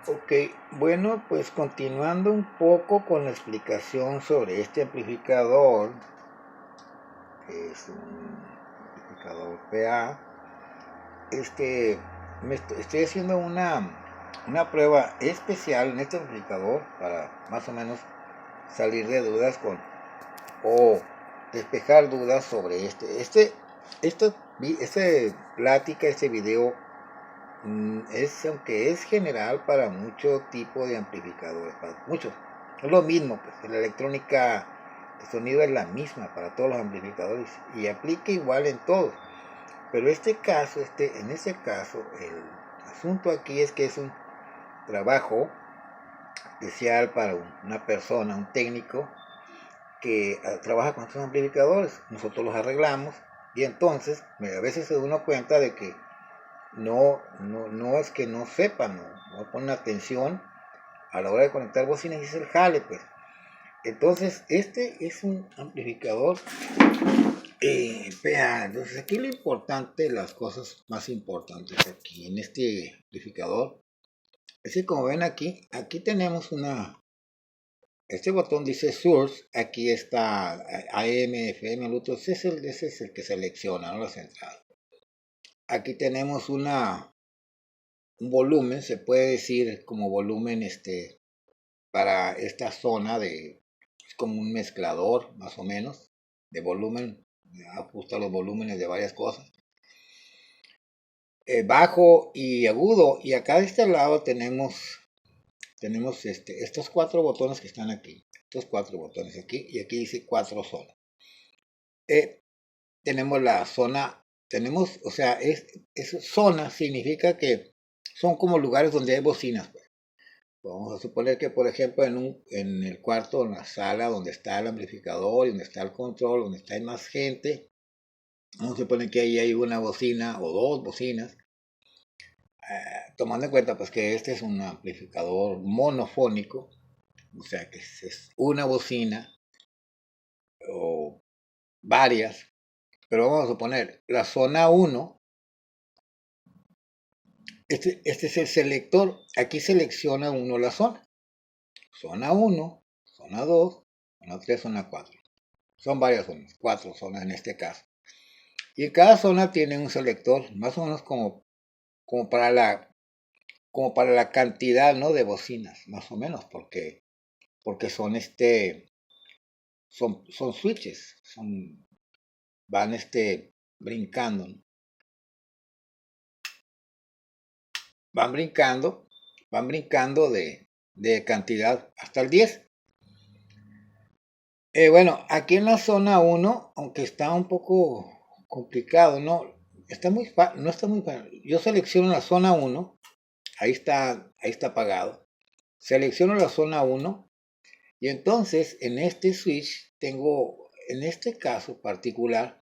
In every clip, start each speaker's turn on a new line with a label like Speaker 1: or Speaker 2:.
Speaker 1: Ok, bueno, pues continuando un poco con la explicación sobre este amplificador, que es un amplificador PA, estoy haciendo una prueba especial en este amplificador para más o menos salir de dudas o despejar dudas sobre esta plática, este video. Aunque es general para mucho tipo de amplificadores, para muchos. Es lo mismo, pues en la electrónica el sonido es la misma para todos los amplificadores y aplica igual en todos. Pero en este caso, el asunto aquí es que es un trabajo especial para una persona, un técnico, que trabaja con estos amplificadores. Nosotros los arreglamos y entonces a veces se da uno cuenta de que no es que no sepan, no ponen atención a la hora de conectar bocinas y es el jale, pues. Entonces, este es un amplificador PA. Entonces, aquí lo importante, las cosas más importantes aquí en este amplificador, es que como ven aquí tenemos este botón dice Source, aquí está AM, FM, Bluetooth, ese es el que selecciona, ¿no? Las entradas. Aquí tenemos un volumen, se puede decir como volumen para esta zona es como un mezclador más o menos de volumen, ajusta los volúmenes de varias cosas, bajo y agudo. Y acá de este lado tenemos estos cuatro botones que están aquí, estos cuatro botones aquí, y aquí dice cuatro zonas. Tenemos la zona, o sea, zona significa que son como lugares donde hay bocinas, pues. Vamos a suponer que, por ejemplo, en el cuarto, en la sala donde está el amplificador y donde está el control, donde está más gente, vamos a suponer que ahí hay una bocina o dos bocinas, tomando en cuenta pues que este es un amplificador monofónico, o sea que es una bocina o varias, pero vamos a suponer la zona uno. Este es el selector, aquí selecciona uno la zona. Zona uno, zona 2, zona 3, zona 4. Son varias zonas, cuatro zonas en este caso. Y cada zona tiene un selector, más o menos como como para la cantidad, ¿no? De bocinas, más o menos, porque son switches, van brincando, ¿no? Van brincando, van brincando de cantidad hasta el 10. Bueno, aquí en la zona uno, aunque está un poco complicado, no no está muy fácil. Yo selecciono la zona uno. Ahí está apagado. Selecciono la zona uno y entonces en este switch en este caso particular,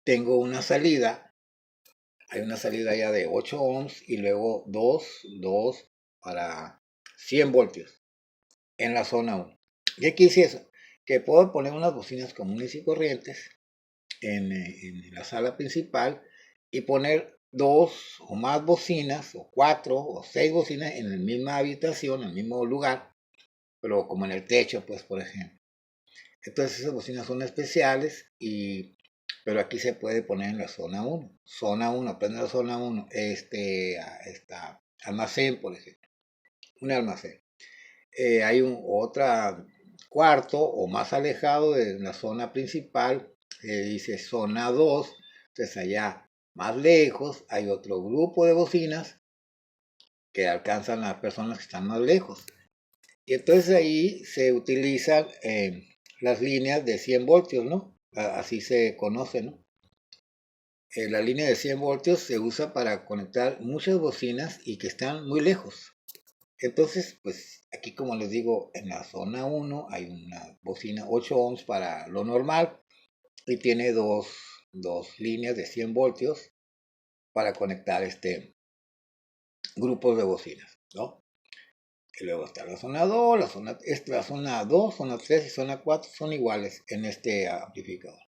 Speaker 1: tengo una salida. Hay una salida ya de 8 ohms y luego dos para 100 voltios en la zona uno. ¿Qué quiere decir eso? Que puedo poner unas bocinas comunes y corrientes en la sala principal y poner dos o más bocinas, o cuatro o seis bocinas en la misma habitación, en el mismo lugar, pero como en el techo, pues, por ejemplo. Entonces esas bocinas son especiales, pero aquí se puede poner en la zona uno. Zona uno, prende la zona uno. Está almacén, por ejemplo. Un almacén. Hay otro cuarto o más alejado de la zona principal, dice zona 2. Entonces allá más lejos hay otro grupo de bocinas que alcanzan a las personas que están más lejos. Y entonces ahí se utilizan las líneas de 100 voltios, ¿no? Así se conoce, ¿no? La línea de 100 voltios se usa para conectar muchas bocinas y que están muy lejos. Entonces, pues aquí como les digo, en la zona uno hay una bocina 8 ohms para lo normal y tiene dos líneas de 100 voltios para conectar grupos de bocinas, ¿no? Y luego está la zona 2, la zona 2, zona 3 y zona 4 son iguales en este amplificador.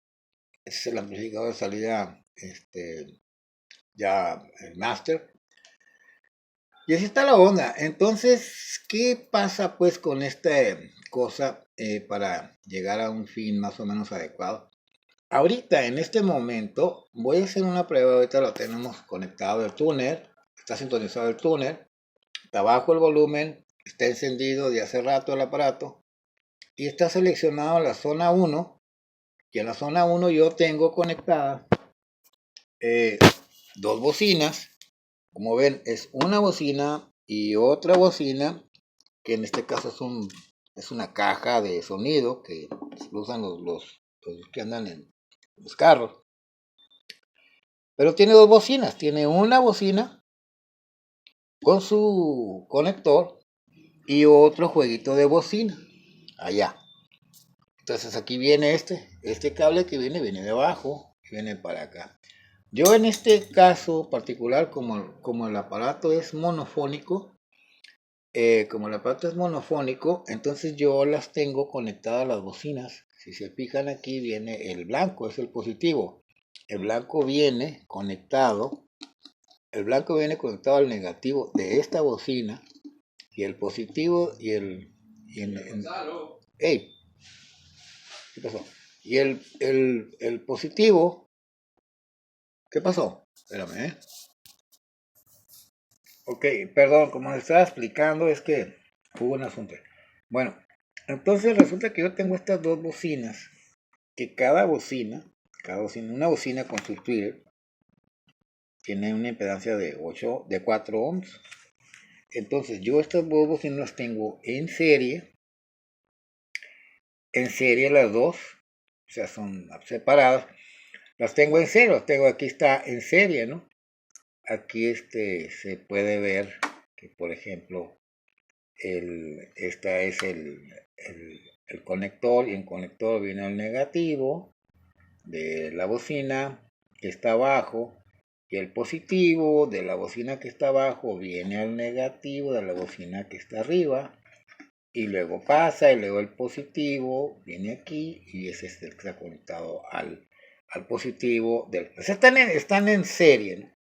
Speaker 1: Este es el amplificador de salida, ya el master. Y así está la onda. Entonces, ¿qué pasa pues con esta cosa para llegar a un fin más o menos adecuado? Ahorita, en este momento, voy a hacer una prueba. Ahorita lo tenemos conectado el túnel. Está sintonizado el túnel. Está bajo el volumen. Está encendido de hace rato el aparato. Y está seleccionado la zona 1. Y en la zona 1 yo tengo conectadas eh, dos bocinas. Como ven, es una bocina y otra bocina, que en este caso es una caja de sonido que usan los que andan en los carros. Pero tiene dos bocinas. Tiene una bocina con su conector y otro jueguito de bocina allá. Entonces aquí viene este cable que viene de abajo y viene para acá. Yo en este caso particular, como el aparato es monofónico, entonces yo las tengo conectadas a las bocinas. Si se fijan aquí viene el blanco, es el positivo. El blanco viene conectado, al negativo de esta bocina y el positivo ¡Ey! ¿Qué pasó? Y el positivo, ¿qué pasó? Espérame, ¿eh? Ok, perdón, como les estaba explicando es que hubo un asunto. Bueno, entonces resulta que yo tengo estas dos bocinas, que cada bocina, una bocina con su tweeter, tiene una impedancia de 4 ohms. Entonces yo estas dos bocinas las tengo en serie las dos, o sea, son separadas. Las tengo en serie, aquí está en serie, ¿no? Aquí se puede ver que, por ejemplo, esta es el conector, y en conector viene el negativo de la bocina que está abajo, y el positivo de la bocina que está abajo viene al negativo de la bocina que está arriba, y luego pasa, y luego el positivo viene aquí, y ese es el que está conectado al positivo del... O sea, están en serie, ¿no?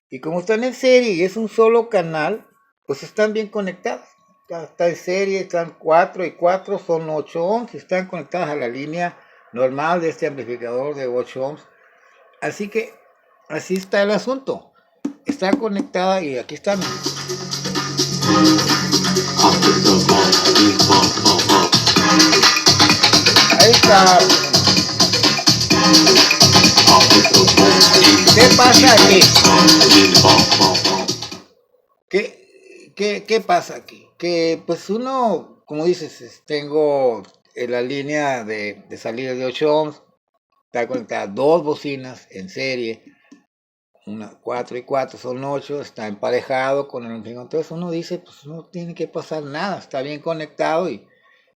Speaker 1: Y como están en serie y es un solo canal, pues están bien conectados. Está en serie, están 4 y 4, son 8 ohms, están conectadas a la línea normal de este amplificador de 8 ohms. Así que así está el asunto. Está conectada y aquí está. Ahí está. ¿Qué pasa aquí? ¿Qué pasa aquí? Que pues uno, como dices, tengo la línea de salida de 8 ohms, está conectada dos bocinas en serie, una 4 y 4 son 8, está emparejado con el amplificador. Entonces uno dice, pues no tiene que pasar nada, está bien conectado y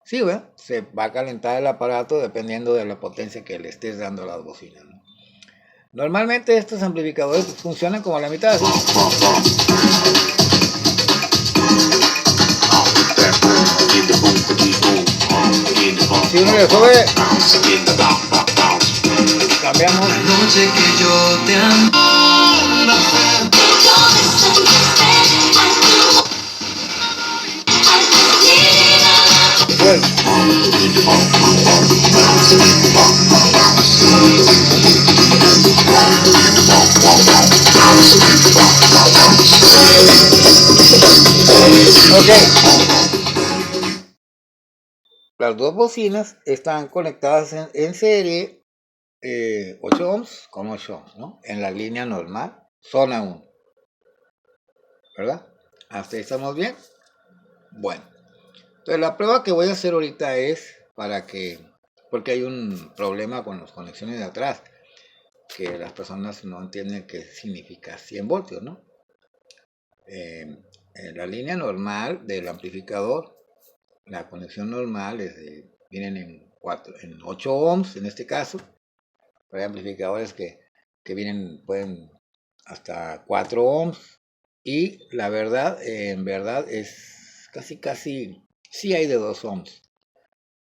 Speaker 1: sí, ¿verdad? Se va a calentar el aparato dependiendo de la potencia que le estés dando a las bocinas, ¿no? Normalmente estos amplificadores pues, funcionan como a la mitad. Si uno le sube, cambiamos. La noche que yo te amo. Bueno. Ok. Las dos bocinas están conectadas en serie 8 ohms con 8 ohms, ¿no? En la línea normal, zona 1. ¿Verdad? ¿Hasta ahí estamos bien? Bueno. Entonces la prueba que voy a hacer ahorita es porque hay un problema con las conexiones de atrás, que las personas no entienden qué significa 100 voltios, ¿no? En la línea normal del amplificador, la conexión normal vienen en 8 ohms en este caso. Hay amplificadores que pueden hasta 4 ohms. Y la verdad, en verdad es casi, sí hay de 2 ohms,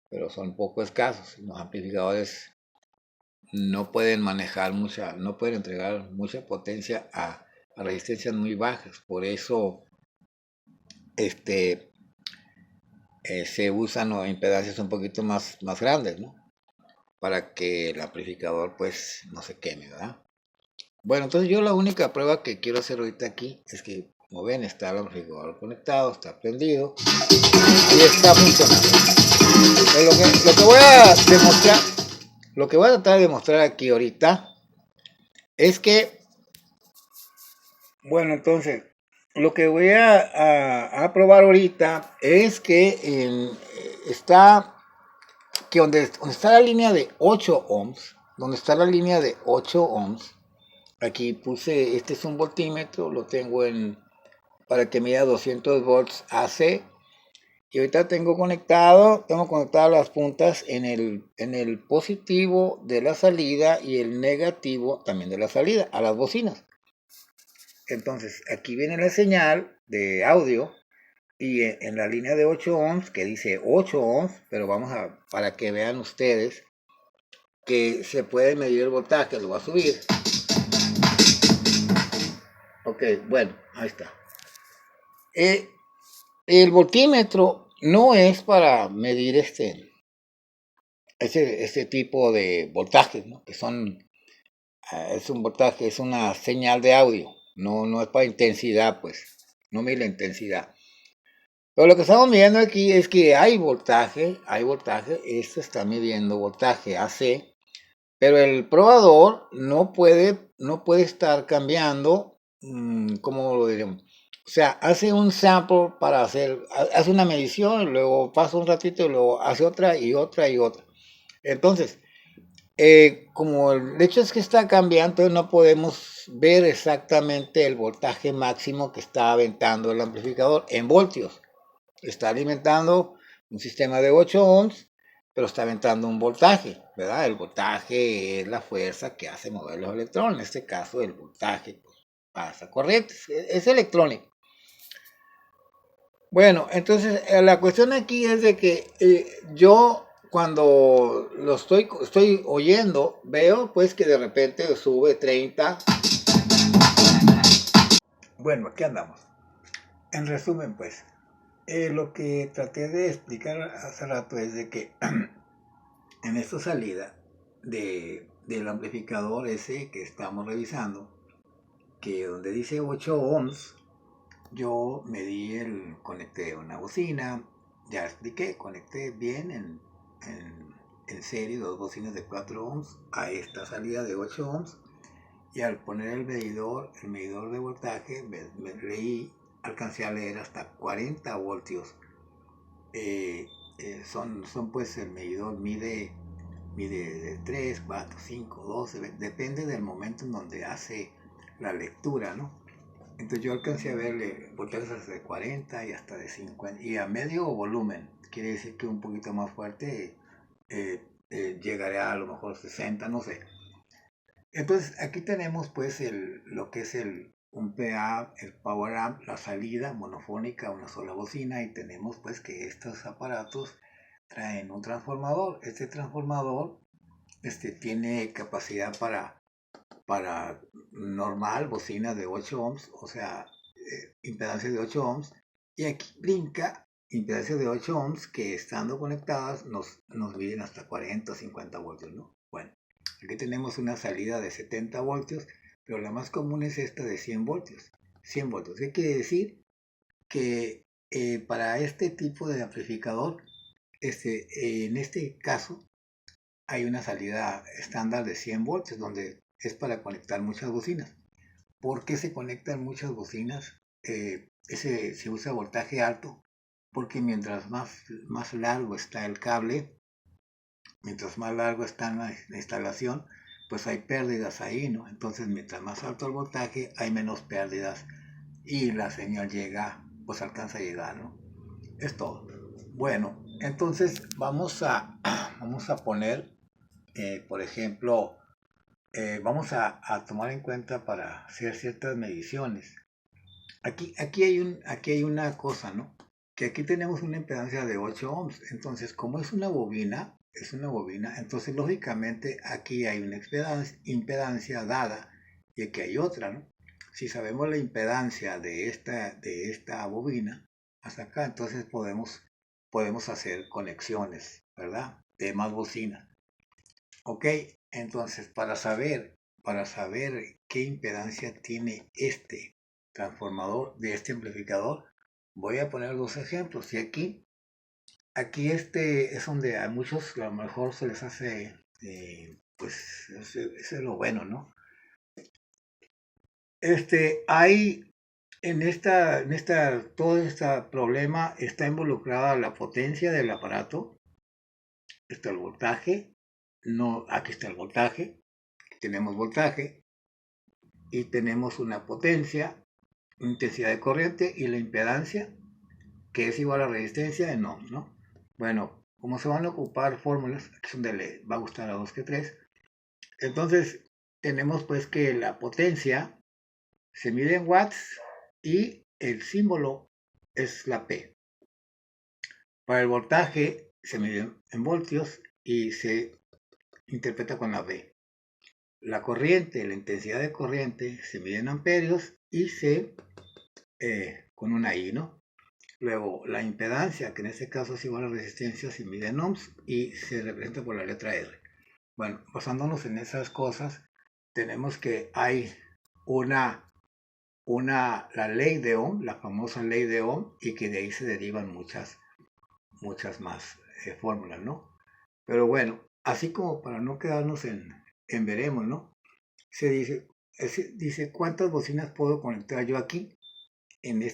Speaker 1: pero son poco escasos. Los amplificadores no pueden entregar mucha potencia a resistencias muy bajas. Por eso este, se usan, ¿no?, impedancias un poquito más grandes, ¿no? Para que el amplificador pues no se queme, ¿verdad? Bueno, entonces yo la única prueba que quiero hacer ahorita aquí es que, como ven, está el amplificador conectado, está prendido y está funcionando. Lo que voy a demostrar, lo que voy a tratar de demostrar aquí ahorita es que, bueno, entonces, lo que voy a probar ahorita es que está, que donde está la línea de 8 ohms, donde está la línea de 8 ohms, aquí puse, este es un voltímetro, lo tengo para que mida 200 volts AC. Y ahorita tengo conectadas las puntas en el positivo de la salida y el negativo también de la salida, a las bocinas. Entonces, aquí viene la señal de audio y en la línea de 8 ohms, que dice 8 ohms, pero para que vean ustedes que se puede medir el voltaje, lo voy a subir. Ok, bueno, ahí está. El voltímetro no es para medir este tipo de voltajes, ¿no? Que son, es un voltaje, es una señal de audio, no es para intensidad, pues, no mide la intensidad. Pero lo que estamos midiendo aquí es que hay voltaje, esto está midiendo voltaje AC, pero el probador no puede estar cambiando, ¿cómo lo diremos? O sea, hace un sample hace una medición, luego pasa un ratito y luego hace otra y otra y otra. Entonces, como el hecho es que está cambiando, entonces no podemos ver exactamente el voltaje máximo que está aventando el amplificador en voltios. Está alimentando un sistema de 8 ohms, pero está aventando un voltaje, ¿verdad? El voltaje es la fuerza que hace mover los electrones. En este caso, el voltaje pues, pasa corriente, es electrónico. Bueno, entonces la cuestión aquí es de que yo cuando lo estoy oyendo, veo pues que de repente sube 30. Bueno, aquí andamos. En resumen, pues, lo que traté de explicar hace rato es de que en esta salida del amplificador ese que estamos revisando, que donde dice 8 ohms, yo medí conecté una bocina, ya expliqué, conecté bien en serie dos bocinas de 4 ohms a esta salida de 8 ohms, y al poner el medidor de voltaje, alcancé a leer hasta 40 voltios. Son pues el medidor mide de 3, 4, 5, 12, depende del momento en donde hace la lectura, ¿no? Entonces yo alcancé a verle voltajes hasta de 40 y hasta de 50, y a medio volumen, quiere decir que un poquito más fuerte llegaré a lo mejor 60, no sé. Entonces aquí tenemos pues lo que es un PA, el Power Amp, la salida monofónica, una sola bocina, y tenemos pues que estos aparatos traen un transformador. Este transformador tiene capacidad para normal, bocina de 8 ohms, o sea, impedancia de 8 ohms, y aquí brinca impedancia de 8 ohms que estando conectadas nos miden hasta 40 o 50 voltios, ¿no? Bueno, aquí tenemos una salida de 70 voltios, pero la más común es esta de 100 voltios. 100 voltios, ¿qué quiere decir? Que para este tipo de amplificador, en este caso, hay una salida estándar de 100 voltios, donde es para conectar muchas bocinas. ¿Por qué se conectan muchas bocinas? Se usa voltaje alto, porque mientras más largo está el cable, mientras más largo está la instalación, pues hay pérdidas ahí, ¿no? Entonces, mientras más alto el voltaje, hay menos pérdidas y la señal pues alcanza a llegar, ¿no? Es todo. Bueno, entonces vamos a poner, por ejemplo, vamos a tomar en cuenta para hacer ciertas mediciones. Aquí hay una cosa, ¿no? Que aquí tenemos una impedancia de 8 ohms. Entonces, como es una bobina, entonces lógicamente aquí hay una impedancia dada y aquí hay otra, ¿no? si sabemos la impedancia de esta bobina hasta acá, entonces podemos hacer conexiones, ¿verdad? De más bocinas. Ok, entonces para saber qué impedancia tiene este transformador de este amplificador, voy a poner dos ejemplos. Y aquí este es donde a muchos a lo mejor se les hace, pues, ese es lo bueno, ¿no? Hay todo este problema está involucrada la potencia del aparato, está el voltaje, no, aquí está el voltaje, tenemos voltaje y tenemos una potencia, intensidad de corriente y la impedancia, que es igual a resistencia en ohms, ¿no? Bueno, como se van a ocupar fórmulas, aquí es donde le va a gustar a 2 que 3, entonces tenemos pues que la potencia se mide en watts y el símbolo es la P. Para el voltaje se mide en voltios y se interpreta con la V. La corriente, la intensidad de corriente se mide en amperios y con una I, ¿no? Luego, la impedancia, que en este caso es igual a resistencia, se mide en ohms y se representa por la letra R. Bueno, basándonos en esas cosas, tenemos que hay la ley de Ohm, la famosa ley de Ohm, y que de ahí se derivan muchas más fórmulas, ¿no? Pero bueno, así como para no quedarnos en veremos, ¿no? Se dice cuántas bocinas puedo conectar yo aquí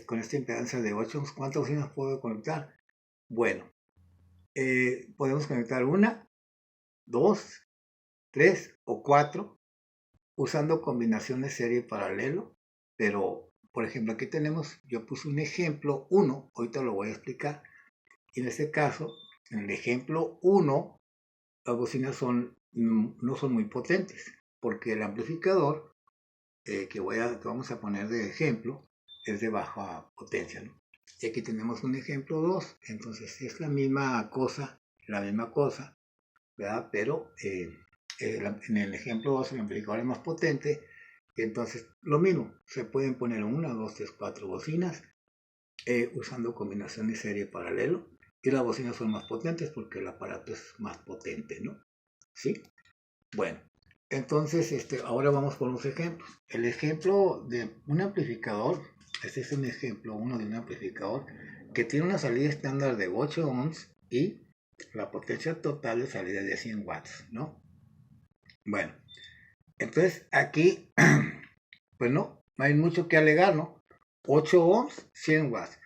Speaker 1: con esta impedancia de 8 ohms, cuántas bocinas puedo conectar. Bueno, podemos conectar una, dos, tres o cuatro usando combinaciones serie paralelo, pero por ejemplo aquí yo puse un ejemplo 1, ahorita lo voy a explicar, y en este caso, en el ejemplo 1, las bocinas no son muy potentes, porque el amplificador que vamos a poner de ejemplo es de baja potencia, ¿no? Y aquí tenemos un ejemplo 2, entonces es la misma cosa, ¿verdad? Pero en el ejemplo 2 el amplificador es más potente, entonces lo mismo, se pueden poner 1, 2, 3, 4 bocinas usando combinaciones serie paralelo, y las bocinas son más potentes porque el aparato es más potente, ¿no? ¿Sí? Bueno, entonces ahora vamos con los ejemplos. El ejemplo de un amplificador, este es un ejemplo 1 de un amplificador que tiene una salida estándar de 8 ohms y la potencia total de salida de 100 watts, ¿no? Bueno, entonces aquí, pues no hay mucho que alegar, ¿no? 8 ohms, 100 watts.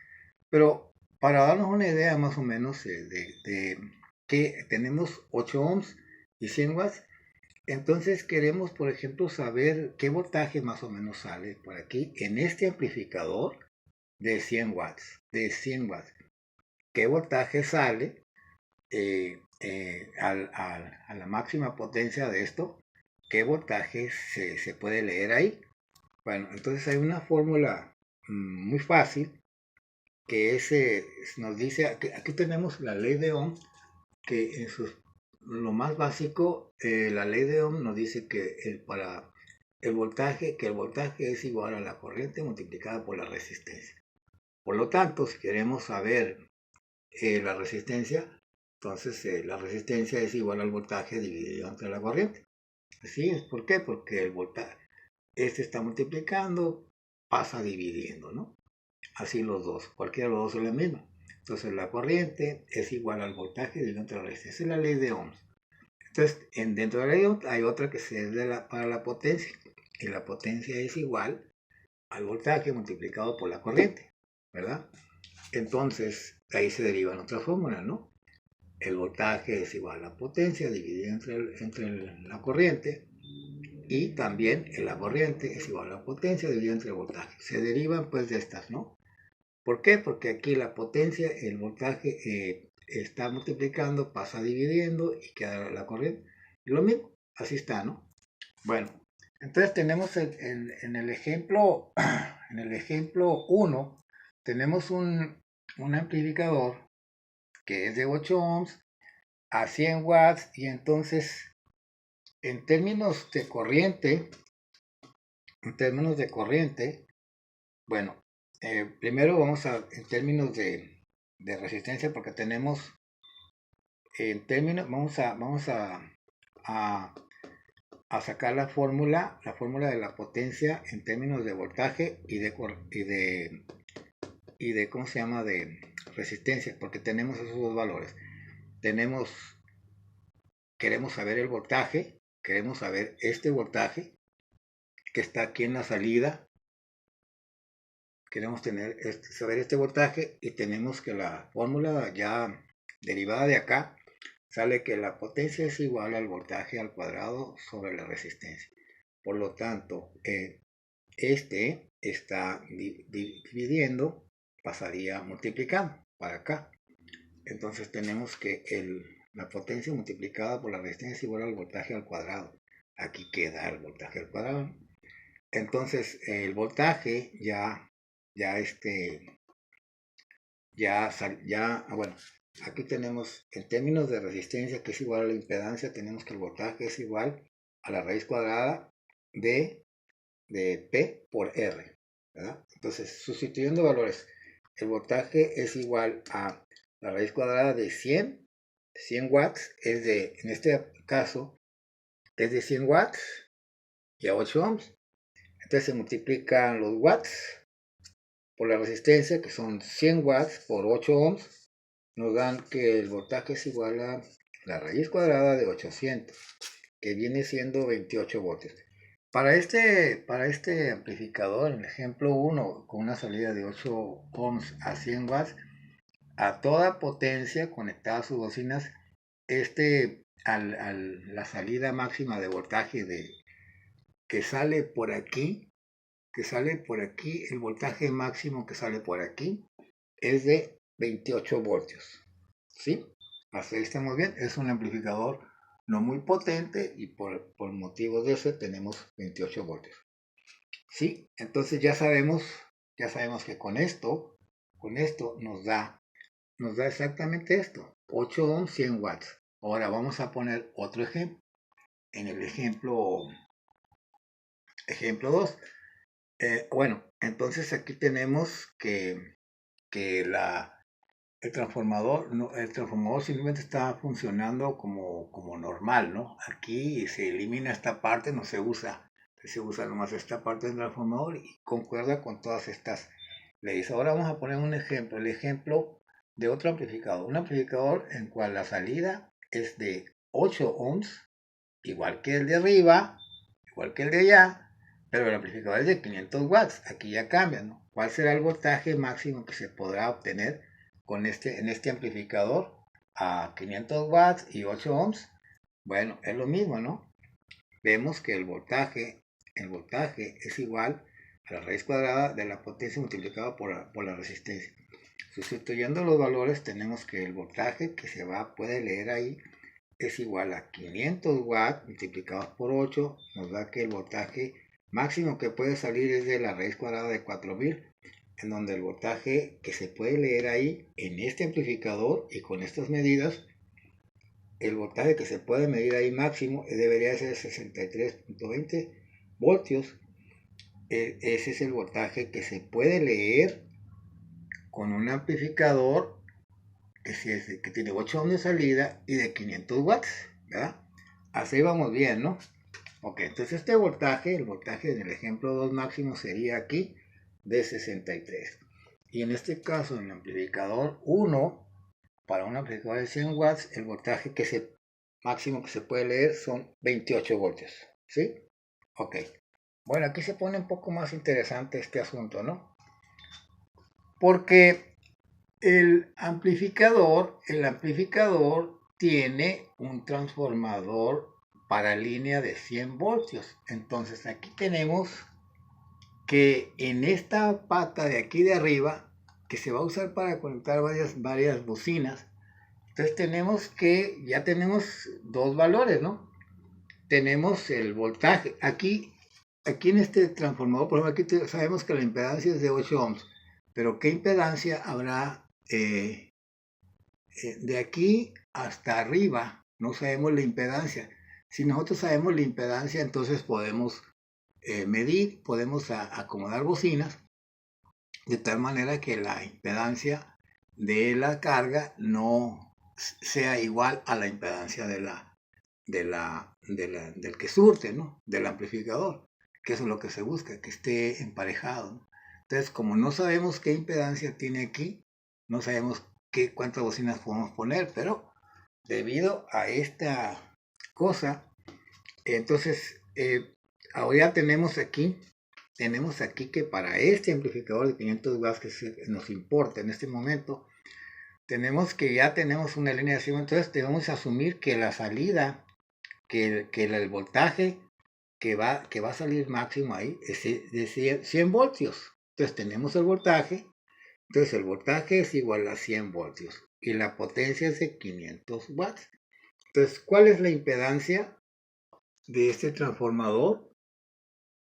Speaker 1: Pero para darnos una idea más o menos de que tenemos 8 ohms y 100 watts, entonces queremos, por ejemplo, saber qué voltaje más o menos sale por aquí en este amplificador de 100 watts. ¿Qué voltaje sale a la máxima potencia de esto? ¿Qué voltaje se puede leer ahí? Bueno, entonces hay una fórmula muy fácil que nos dice, aquí tenemos la ley de Ohm, que lo más básico, la ley de Ohm nos dice que para el voltaje es igual a la corriente multiplicada por la resistencia. Por lo tanto, si queremos saber la resistencia, entonces la resistencia es igual al voltaje dividido entre la corriente. Así es, ¿por qué? Porque el voltaje, está multiplicando, pasa dividiendo, ¿no? Así los dos, cualquiera de los dos es la misma. Entonces la corriente es igual al voltaje dividido entre la resistencia. Esa es la ley de Ohms. Entonces, dentro de la ley de Ohms hay otra que es para la potencia. Y la potencia es igual al voltaje multiplicado por la corriente, ¿verdad? Entonces, ahí se derivan otras fórmulas, ¿no? El voltaje es igual a la potencia dividida entre la corriente, y también la corriente es igual a la potencia dividida entre el voltaje. Se derivan pues de estas, ¿no? ¿Por qué? Porque aquí la potencia, el voltaje está multiplicando, pasa dividiendo y queda la corriente. Y lo mismo, así está, ¿no? Bueno, entonces tenemos en el ejemplo en el ejemplo 1, tenemos un amplificador que es de 8 ohms a 100 watts, y entonces en términos de corriente en términos de corriente, bueno, primero vamos a, en términos de resistencia, porque tenemos, en términos, a, a sacar la fórmula de la potencia en términos de voltaje y de ¿cómo se llama? De resistencia, porque tenemos esos dos valores. Queremos saber el voltaje, queremos saber este voltaje que está aquí en la salida, queremos saber este voltaje y tenemos que la fórmula ya derivada de acá sale que la potencia es igual al voltaje al cuadrado sobre la resistencia. Por lo tanto, este está dividiendo, pasaría multiplicando para acá. Entonces tenemos que la potencia multiplicada por la resistencia es igual al voltaje al cuadrado. Aquí queda el voltaje al cuadrado. Entonces el voltaje bueno, aquí tenemos en términos de resistencia, que es igual a la impedancia, tenemos que el voltaje es igual a la raíz cuadrada de P por R, ¿verdad? Entonces, sustituyendo valores, el voltaje es igual a la raíz cuadrada de 100 watts, en este caso, es de 100 watts y a 8 ohms. Entonces se multiplican los watts por la resistencia, que son 100 watts por 8 ohms, nos dan que el voltaje es igual a la raíz cuadrada de 800, que viene siendo 28 voltios. Para este amplificador, en el ejemplo 1, con una salida de 8 ohms a 100 watts, a toda potencia conectada a sus bocinas, la salida máxima de voltaje que sale por aquí, el voltaje máximo que sale por aquí es de 28 voltios. ¿Sí? Hasta ahí estamos bien. Es un amplificador no muy potente y por motivos de eso tenemos 28 voltios. ¿Sí? Entonces ya sabemos que con esto nos da exactamente esto, 8 ohms, 100 watts. Ahora vamos a poner otro ejemplo. En el ejemplo 2. Bueno, entonces aquí tenemos que el transformador, simplemente está funcionando como normal, ¿no? Aquí se elimina esta parte, no se usa. Se usa nomás esta parte del transformador y concuerda con todas estas leyes. Ahora vamos a poner un ejemplo, el ejemplo de otro amplificador. Un amplificador en cual la salida es de 8 ohms, igual que el de arriba, igual que el de allá, pero el amplificador es de 500 watts. Aquí ya cambia, ¿no? ¿Cuál será el voltaje máximo que se podrá obtener en este amplificador a 500 watts y 8 ohms? Bueno, es lo mismo, ¿no? Vemos que el voltaje es igual a la raíz cuadrada de la potencia multiplicada por la resistencia. Sustituyendo los valores, tenemos que el voltaje que puede leer ahí es igual a 500 watts multiplicados por 8, nos da que el voltaje máximo que puede salir es de la raíz cuadrada de 4000, en donde el voltaje que se puede leer ahí en este amplificador y con estas medidas, el voltaje que se puede medir ahí máximo debería ser 63.20 voltios. Ese es el voltaje que se puede leer con un amplificador que tiene 8 ohms de salida y de 500 watts, ¿verdad? Así vamos bien, ¿no? Ok, entonces este voltaje, el voltaje del ejemplo 2 máximo sería aquí de 63. Y en este caso, en el amplificador 1, para un amplificador de 100 watts, el voltaje máximo que se puede leer son 28 voltios. ¿Sí? Ok. Bueno, aquí se pone un poco más interesante este asunto, ¿no? Porque el amplificador tiene un transformador para línea de 100 voltios. Entonces aquí tenemos que en esta pata de aquí de arriba, que se va a usar para conectar varias bocinas, entonces ya tenemos dos valores, ¿no? Tenemos el voltaje. Aquí en este transformador, por ejemplo, aquí sabemos que la impedancia es de 8 ohms, pero ¿qué impedancia habrá de aquí hasta arriba? No sabemos la impedancia. Si nosotros sabemos la impedancia, entonces podemos medir, podemos acomodar bocinas de tal manera que la impedancia de la carga no sea igual a la impedancia del que surte, ¿no? Del amplificador, que eso es lo que se busca, que esté emparejado, ¿no? Entonces, como no sabemos qué impedancia tiene aquí, no sabemos cuántas bocinas podemos poner, pero debido a esta cosa, entonces ahora tenemos aquí que para este amplificador de 500 watts que nos importa en este momento, ya tenemos una línea de 100, entonces debemos asumir que la salida, que el voltaje que va a salir máximo ahí es de 100 voltios. Entonces tenemos el voltaje, entonces el voltaje es igual a 100 voltios y la potencia es de 500 watts. Entonces, ¿cuál es la impedancia de este transformador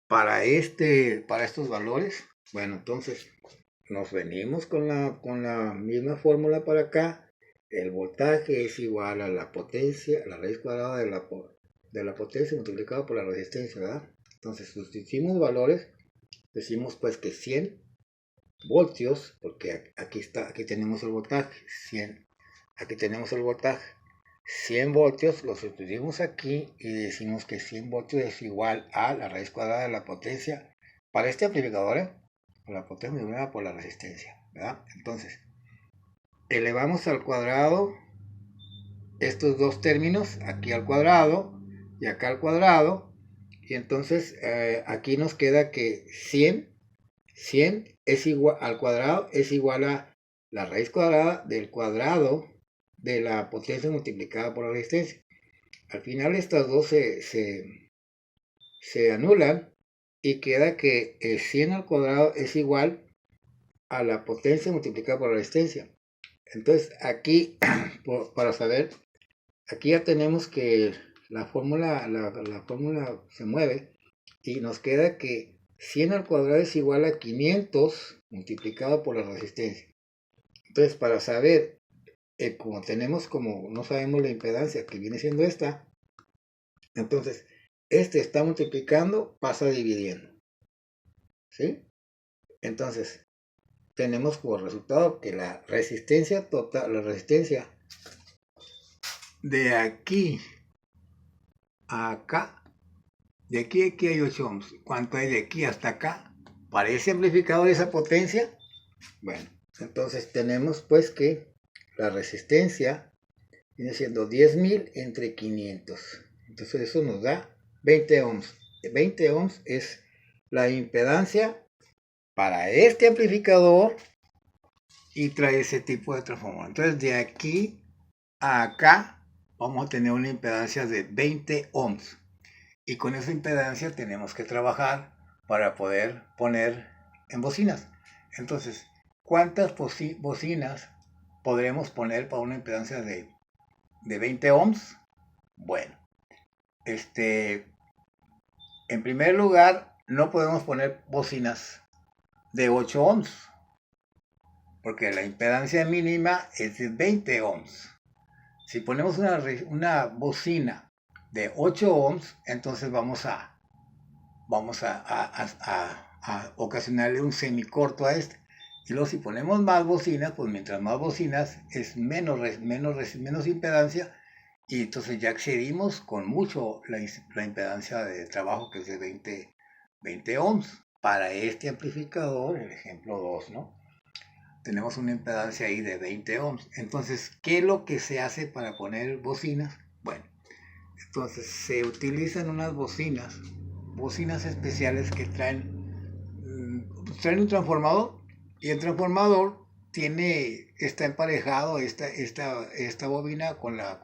Speaker 1: para estos valores? Bueno, entonces nos venimos con la misma fórmula para acá. El voltaje es igual a la potencia, la raíz cuadrada de la potencia multiplicado por la resistencia, ¿verdad? Entonces sustituimos valores, decimos pues que 100 voltios, porque aquí tenemos el voltaje, 100, aquí tenemos el voltaje, 100 voltios, lo sustituimos aquí y decimos que 100 voltios es igual a la raíz cuadrada de la potencia para este amplificador, la potencia multiplicada por la resistencia, ¿verdad? Entonces, elevamos al cuadrado estos dos términos, aquí al cuadrado y acá al cuadrado, y entonces aquí nos queda que 100 es igual al cuadrado, es igual a la raíz cuadrada del cuadrado de la potencia multiplicada por la resistencia. Al final estas dos se anulan y queda que 100 al cuadrado es igual a la potencia multiplicada por la resistencia. Entonces aquí, para saber, aquí ya tenemos que la fórmula se mueve y nos queda que 100 al cuadrado es igual a 500 multiplicado por la resistencia. Entonces, para saber, como no sabemos la impedancia que viene siendo esta, entonces este está multiplicando, pasa dividiendo, ¿sí? Entonces, tenemos como resultado que la resistencia total, la resistencia de aquí a acá, de aquí a aquí hay 8 ohms. ¿Cuánto hay de aquí hasta acá? ¿Parece amplificador esa potencia? Bueno, entonces tenemos pues que la resistencia viene siendo 10.000 entre 500. Entonces eso nos da 20 ohms. 20 ohms es la impedancia para este amplificador y trae ese tipo de transformador. Entonces de aquí a acá vamos a tener una impedancia de 20 ohms. Y con esa impedancia tenemos que trabajar para poder poner en bocinas. Entonces, ¿cuántas bocinas podremos poner para una impedancia de 20 ohms? Bueno, en primer lugar, no podemos poner bocinas de 8 ohms, porque la impedancia mínima es de 20 ohms. Si ponemos una bocina de 8 ohms, entonces vamos a ocasionarle un semicorto a este. Y luego si ponemos más bocinas, pues mientras más bocinas es menos impedancia, y entonces ya excedimos con mucho la impedancia de trabajo, que es de 20 ohms. Para este amplificador, el ejemplo 2, ¿no? Tenemos una impedancia ahí de 20 ohms. Entonces, ¿qué es lo que se hace para poner bocinas? Bueno, entonces se utilizan unas bocinas especiales que traen un transformador, y el transformador está emparejado esta bobina con la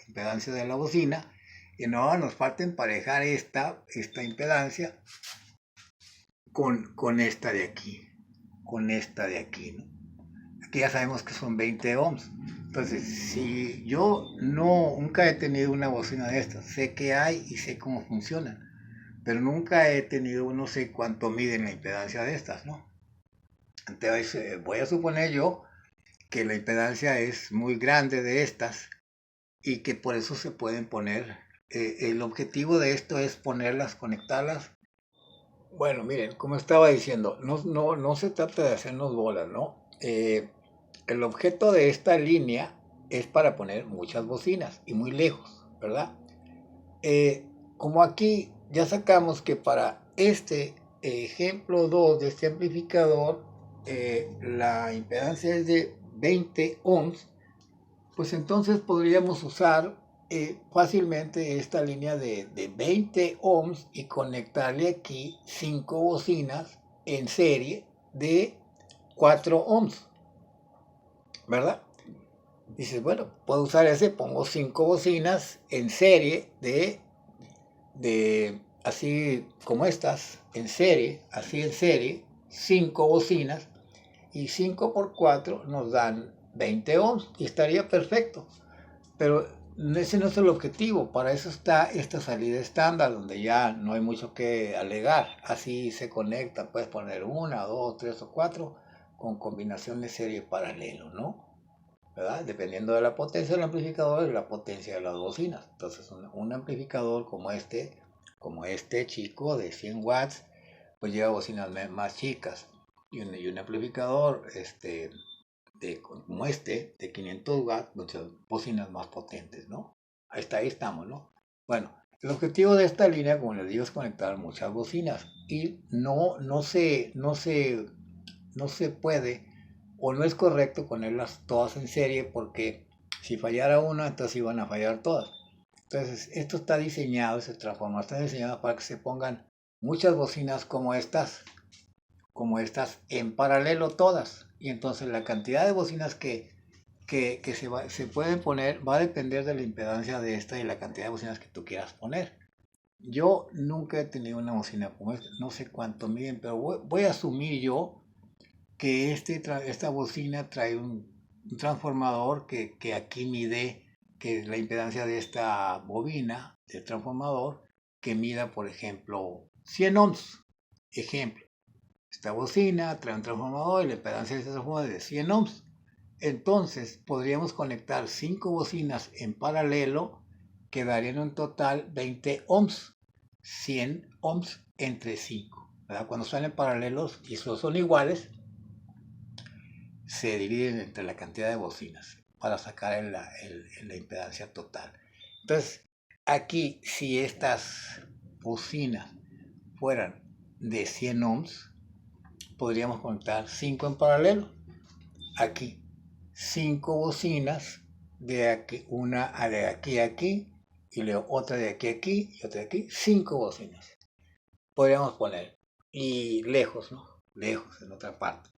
Speaker 1: impedancia de la bocina, y no nos falta emparejar esta impedancia con esta de aquí, ¿no? Aquí ya sabemos que son 20 ohms. Entonces, si yo nunca he tenido una bocina de estas, sé que hay y sé cómo funcionan, pero nunca he tenido, no sé cuánto miden la impedancia de estas, ¿no? Entonces, voy a suponer yo que la impedancia es muy grande de estas y que por eso se pueden poner. El objetivo de esto es conectarlas Bueno, miren, como estaba diciendo, no se trata de hacernos bolas, ¿no? El objeto de esta línea es para poner muchas bocinas y muy lejos, ¿verdad? Eh, Como aquí ya sacamos que para este ejemplo 2 de este amplificador la impedancia es de 20 ohms, pues entonces podríamos usar fácilmente esta línea de 20 ohms y conectarle aquí 5 bocinas en serie de 4 ohms, ¿verdad? Dices, bueno, puedo usar ese, pongo 5 bocinas en serie de así como estas, en serie, así en serie, 5 bocinas, y 5 por 4 nos dan 20 ohms y estaría perfecto. Pero ese no es el objetivo, para eso está esta salida estándar, donde ya no hay mucho que alegar. Así se conecta, puedes poner una, dos, tres o cuatro con combinación de serie paralelo, ¿no? ¿Verdad? Dependiendo de la potencia del amplificador y la potencia de las bocinas. Entonces, un amplificador como este chico de 100 watts, pues lleva bocinas más chicas. Y un amplificador como este, de 500 watts, muchas bocinas más potentes, ¿no? Ahí estamos, ¿no? Bueno, el objetivo de esta línea, como les digo, es conectar muchas bocinas y no se puede o no es correcto ponerlas todas en serie porque si fallara una, entonces iban a fallar todas. Entonces, esto está diseñado, ese transformador está diseñado para que se pongan muchas bocinas como estas en paralelo todas. Y entonces la cantidad de bocinas que se pueden poner va a depender de la impedancia de esta y la cantidad de bocinas que tú quieras poner. Yo nunca he tenido una bocina como esta, no sé cuánto miden, pero voy a asumir yo que esta bocina trae un transformador que aquí mide, que es la impedancia de esta bobina, del transformador, que mida, por ejemplo, 100 ohms. Ejemplo, esta bocina trae un transformador y la impedancia de este transformador es de 100 ohms. Entonces podríamos conectar 5 bocinas en paralelo que darían un total 20 ohms. 100 ohms entre 5. ¿Verdad? Cuando están en paralelos y son iguales, se dividen entre la cantidad de bocinas para sacar la impedancia total. Entonces, aquí, si estas bocinas fueran de 100 ohms, podríamos conectar 5 en paralelo. Aquí, 5 bocinas de aquí, una de aquí a aquí, y luego otra de aquí a aquí, y otra de aquí, 5 bocinas. Podríamos poner, y lejos, ¿no? Lejos, en otra parte.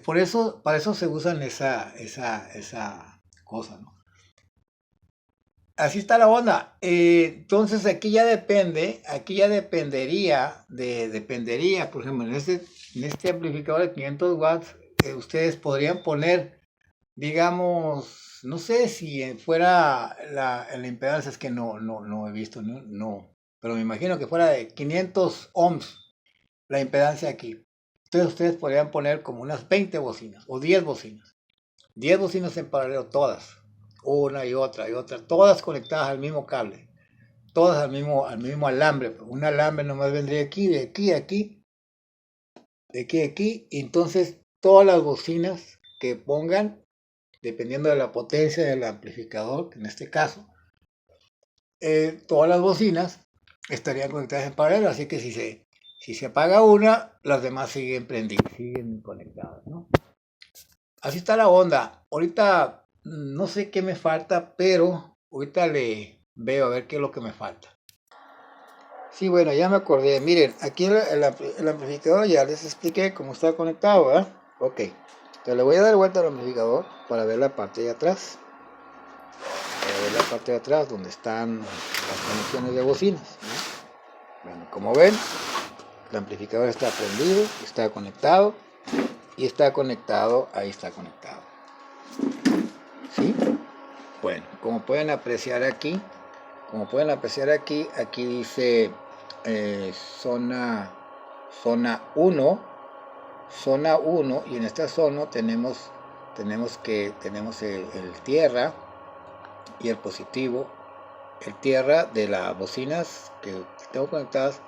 Speaker 1: Para eso se usan esa cosa, ¿no? Así está la onda. Entonces aquí ya dependería, por ejemplo, en este amplificador de 500 watts, ustedes podrían poner, digamos, no sé si fuera la impedancia, es que no he visto, no, pero me imagino que fuera de 500 ohms la impedancia aquí. Entonces ustedes podrían poner como unas 20 bocinas o 10 bocinas. 10 bocinas en paralelo todas. Una y otra, todas conectadas al mismo cable. Todas al mismo alambre. Un alambre nomás vendría aquí, de aquí a aquí, de aquí a aquí. Y entonces todas las bocinas que pongan, dependiendo de la potencia del amplificador, en este caso, todas las bocinas estarían conectadas en paralelo. Así que si se apaga una, las demás siguen prendidas, siguen conectadas, ¿no? Así está la onda. Ahorita no sé qué me falta, pero ahorita le veo a ver qué es lo que me falta. Sí, bueno, ya me acordé. Miren, aquí el amplificador ya les expliqué cómo está conectado, ¿verdad? Ok. Entonces le voy a dar vuelta al amplificador para ver la parte de atrás. Para ver la parte de atrás donde están las conexiones de bocinas, ¿no? Bueno, como ven, el amplificador está prendido, está conectado y está conectado, ahí está conectado. ¿Sí? Bueno, como pueden apreciar aquí, aquí dice zona 1, y en esta zona tenemos el tierra y el positivo. El tierra de las bocinas que tengo conectadas,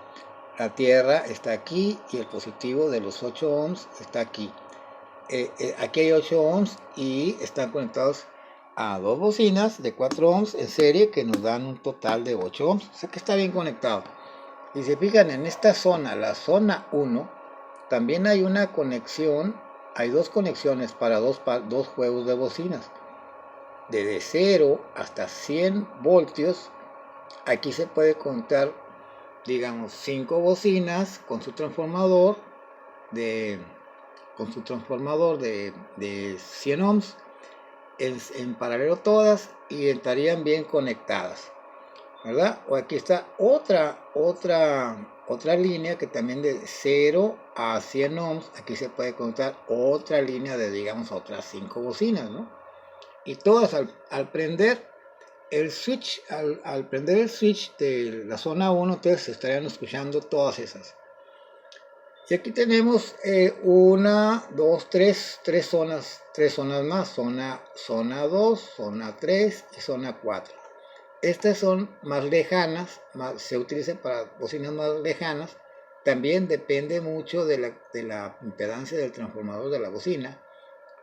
Speaker 1: La tierra está aquí y el positivo de los 8 ohms está aquí. Aquí hay 8 ohms y están conectados a dos bocinas de 4 ohms en serie que nos dan un total de 8 ohms. O sea que está bien conectado. Y se fijan en esta zona, la zona 1, también hay una conexión, hay dos conexiones para dos juegos de bocinas. Desde 0 hasta 100 voltios, aquí se puede contar, digamos, 5 bocinas con su transformador de 100 ohms en paralelo todas y estarían bien conectadas, ¿verdad? O aquí está otra línea que también de 0 a 100 ohms, aquí se puede contar otra línea de, digamos, otras 5 bocinas, ¿no? Y todas al prender el switch, al prender el switch de la zona 1, ustedes estarían escuchando todas esas. Y aquí tenemos tres zonas más, zona 2, zona 3 y zona 4. Estas son más lejanas, se utilizan para bocinas más lejanas. También depende mucho de la impedancia del transformador de la bocina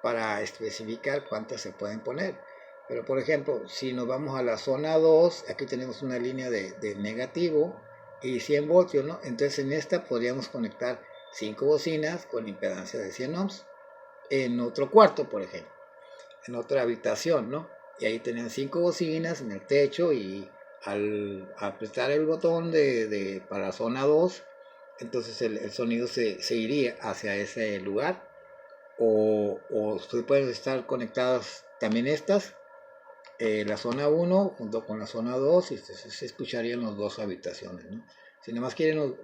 Speaker 1: para especificar cuántas se pueden poner. Pero por ejemplo, si nos vamos a la zona 2, aquí tenemos una línea de negativo y 100 voltios, ¿no? Entonces en esta podríamos conectar 5 bocinas con impedancia de 100 ohms en otro cuarto, por ejemplo, en otra habitación, ¿no? Y ahí tenían 5 bocinas en el techo y al apretar el botón para zona 2, entonces el sonido se iría hacia ese lugar. O pueden estar conectadas también estas, la zona 1 junto con la zona 2 y se escucharían las dos habitaciones, ¿no? Si nada más quieren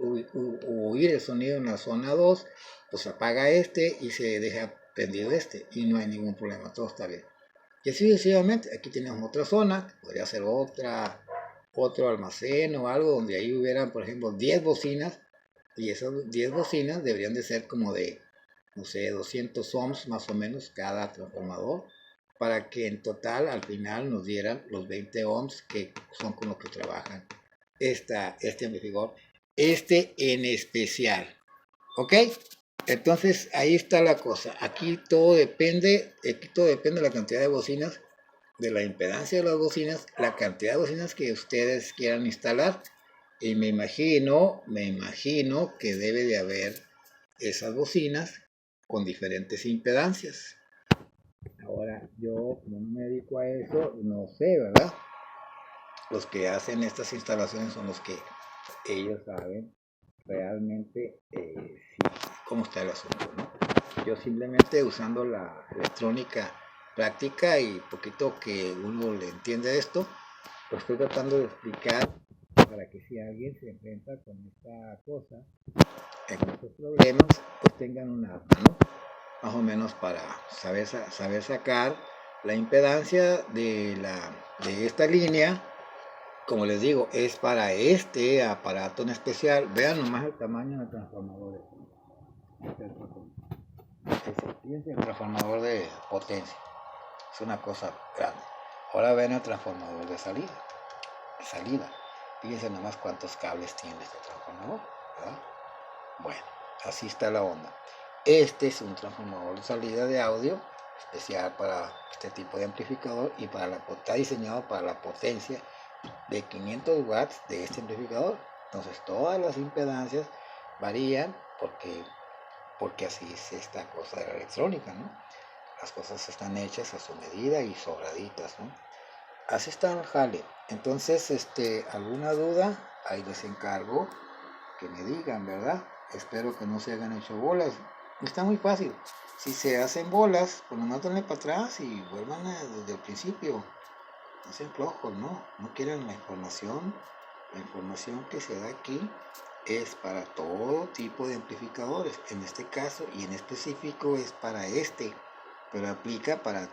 Speaker 1: oír el sonido en la zona 2, pues apaga este y se deja prendido este y no hay ningún problema, todo está bien. Y así sucesivamente, aquí tenemos otra zona, podría ser otro almacén o algo donde ahí hubieran, por ejemplo, 10 bocinas y esas 10 bocinas deberían de ser como de, no sé, 200 ohms más o menos cada transformador, para que en total al final nos dieran los 20 ohms que son con los que trabajan este amplificador, en especial. ¿Ok? Entonces ahí está la cosa. Aquí todo depende de la cantidad de bocinas, de la impedancia de las bocinas, la cantidad de bocinas que ustedes quieran instalar. Y me imagino que debe de haber esas bocinas con diferentes impedancias. Ahora, yo como no me dedico a eso, no sé, ¿verdad? Los que hacen estas instalaciones son los que ellos saben realmente cómo está el asunto, ¿no? Yo simplemente usando la electrónica práctica y poquito que uno le entiende esto, lo estoy tratando de explicar para que si alguien se enfrenta con esta cosa, con estos problemas, pues tengan una arma, ¿no? Más o menos para saber sacar la impedancia de esta línea. Como les digo, es para este aparato en especial. Vean nomás el tamaño del transformador. Fíjense el transformador de potencia. Es una cosa grande. Ahora ven el transformador de salida. Fíjense nomás cuántos cables tiene este transformador, ¿verdad? Bueno, así está la onda. Este es un transformador de salida de audio especial para este tipo de amplificador y está diseñado para la potencia de 500 watts de este amplificador. Entonces todas las impedancias varían porque así es esta cosa de la electrónica, ¿no? Las cosas están hechas a su medida y sobraditas, ¿no? Así está el jale. Entonces, alguna duda, ahí les encargo que me digan, ¿verdad? Espero que no se hayan hecho bolas. Está muy fácil. Si se hacen bolas, pues nomás denle para atrás y vuelvan desde el principio. No sean flojos, ¿no? No quieren la información. La información que se da aquí es para todo tipo de amplificadores. En este caso y en específico es para pero aplica para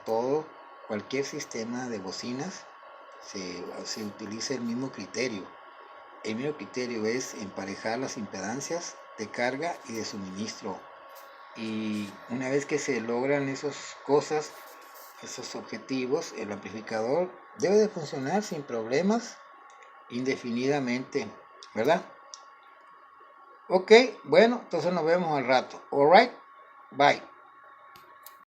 Speaker 1: cualquier sistema de bocinas. Se utiliza el mismo criterio. El mismo criterio es emparejar las impedancias de carga y de suministro. Y una vez que se logran esas cosas, esos objetivos, el amplificador debe de funcionar sin problemas indefinidamente, ¿verdad? Ok, bueno, entonces nos vemos al rato. All right, bye.